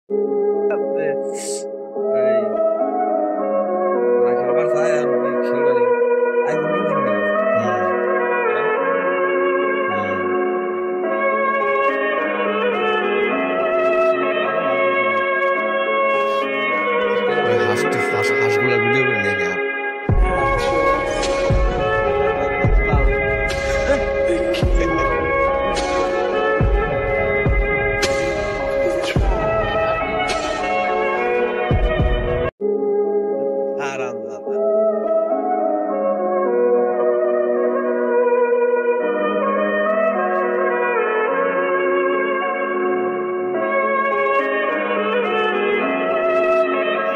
এই ওরা খেলবার চায় আর ওই খেলবে না। আইফোন কিনছেন কেন? হুম, হ্যাঁ? হুম। ভালো মাছ দিছে না। আজকে ওই হাঁসগুলোর ভিডিও করে নিয়ে গেলাম। লাল। হারামজাদা।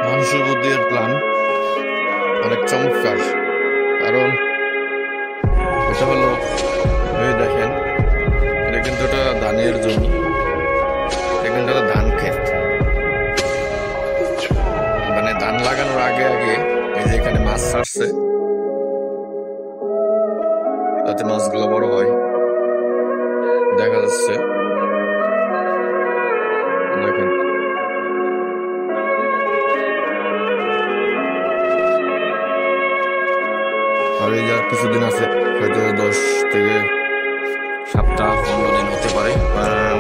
মানুষের বুদ্ধি আর প্ল্যান অনেক চমৎকার। কারণ এটা হলো, এই দেখেন, এটা কিন্তু একটা ধানের জমি, এটা কিন্তু একটা ধান ক্ষেত। মানে ধান লাগানোর আগে আগে এই যে এখানে মাছ ছাড়ছে, যাতে মাছগুলো বড় হয়। দেখা যাচ্ছে, দেখেন, আর এই যে আর কিছুদিন আছে, হয়তো 10 থেকে সপ্তাহ 15 দিন হতে পারে,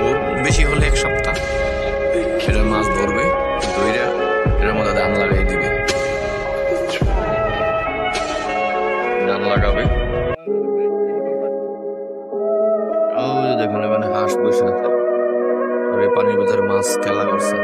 ও বেশি হলে 1 সপ্তাহ। এটা মাছ ধরবে, ধইরা এটার মধ্যে ধান লাগাই দিবে, ধান লাগাবে। ও দেখুন, এখানে হাঁস বসে আছে, আর এই পানির ভিতরে মাছ খেলা করছে।